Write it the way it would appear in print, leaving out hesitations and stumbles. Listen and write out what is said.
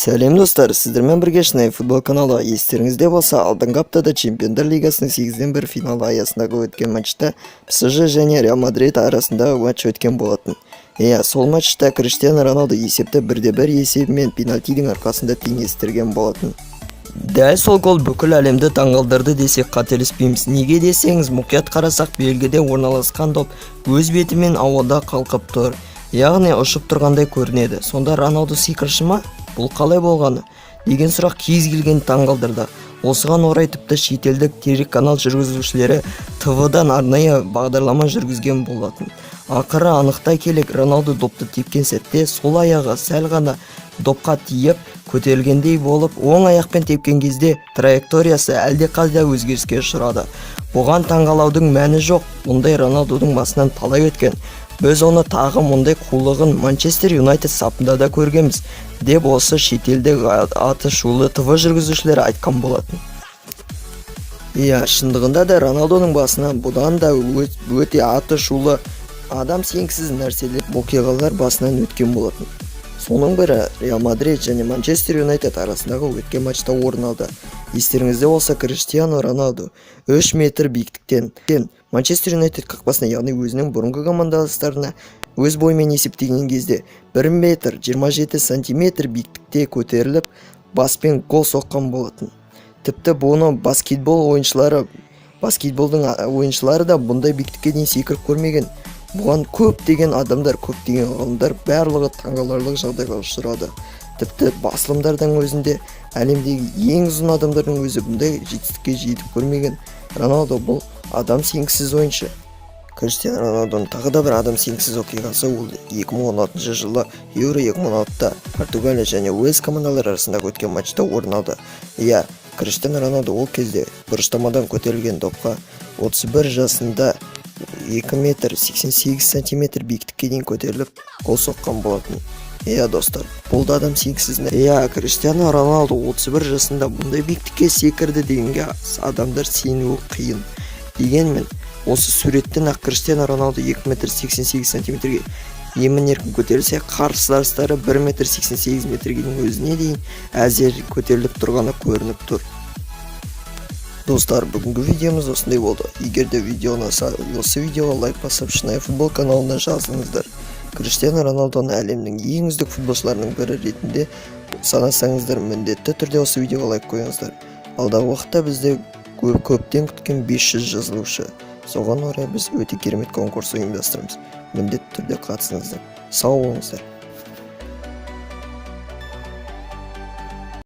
Сәлем достар, сіздермен бірге шынайы футбол каналы. Естеріңізде болса, алдыңғы аптада Чемпиондар Лигасының 8-1 финалы аясындағы өткен матчта ПСЖ және Реал Мадрид арасындағы матч өткен болатын. Сол матчта Криштиану Роналду есепті 1-1 есебімен пенальтидің арқасында теңестірген болатын. Дәл сол гол бүкіл әлемді таңғалдырды десек қателеспейміз. Неге десеңіз, мұқият қарасақ, белгіде орналасқан доп өз бетімен ауада қалқып тұр. Яғни ұшып тұрғандай көрінеді. Сонда Роналду сиқыршы ма? Бұл қалай болғаны деген сұрақ кез келген таңғалдырды. Осыған орай тіпті шетелдік телеканал жүргізушілері ТВ-дан арнайы бағдарлама жүргізген болатын. Ақыры анықтай келек, Роналду допты тепкен сәтте сол аяғы сәл ғана допқа тиіп көтерілгендей болып, оң аяқпен тепкен кезде траекториясы әлдеқайда өзгеріске ұшырады. Бұған таңғалаудың мәні жоқ. Мұндай Роналдудың басынан талай өткен. Біз оны тағы мұндай қулығын Манчестер Юнайтед сапында да көргенбіз, деп осы шетелдік аты шулы ТВ жүргізушілері айтқан болатын. Шындығында да Роналдудың басынан бұдан да өте аты шулы адам сенгісіз нәрселер оқиғалар басынан өткен болатын. Соның бірі Реал Мадрид және Манчестер Юнайтед арасындағы өткен матчта орын алды. Естеріңізде болса, Криштиану Роналду 3 метр биіктіктен Манчестер Юнайтед қақпасына, яғни өзінің бұрынғы командаластарына өз бойымен есептеген кезде 1 метр 27 сантиметр биіктікте көтеріліп, баспен гол соққан болатын. Тіпті бұны баскетболдың ойыншылары да бұндай биіктікке дейін секіріп көрмеген. Бұған көптеген адамдар, көптеген ғалымдар барлығы таңғаларлық жағдайға ұшырады. Тіпті басылымдардан өзінде әлемдегі ең ұзын адамдардың өзі бұндай жетістікке жетіп көрмеген. Роналду бұл адам сенгісіз ойыншы. Криштиану Роналдудың тағы да бір адам сенгісіз оқиғасы ол 2016 жылы Еуро 2016-та Португалия және Уэльс командалары арасындағы өткен матчта орын алды. Криштиану Роналду ол кезде бұрыштамадан көтерілген допқа 31 жасында 2 метр 88 сантиметр биіктікке дейін көтеріліп гол соққан болатын. Достар, бұл да адам сенгісіз. Криштиану Роналду 31 жасында бұндай биіктікке секірді дегенге адамдар сенуі қиын. Дегенмен, осы суреттен ақ Криштиану Роналду 2 метр 88 сантиметрге емін-еркін көтерілсе, қарсыластары 1 метр 88 метрге өзіне дейін әзер көтеріліп тұрғаны көрініп тұр. Достар, бүгінгі видеомыз осындай болды. Егер де видео ұнаса, осы видеоға лайк басып, шынайы футбол каналына жазылыңыздар. Криштиану Роналдуны әлемнің ең үздік футболшыларының бірі ретінде санасаңыздар, міндетті түрде осы видеоға лайк қойыңыздар. Алдағы уақытта бізде көптен күткен 500 жазылушы. Соған орай біз өте керемет конкурс ұйымдастырамыз. Міндетті түрде қатысыңыздар. Сау болыңыздар.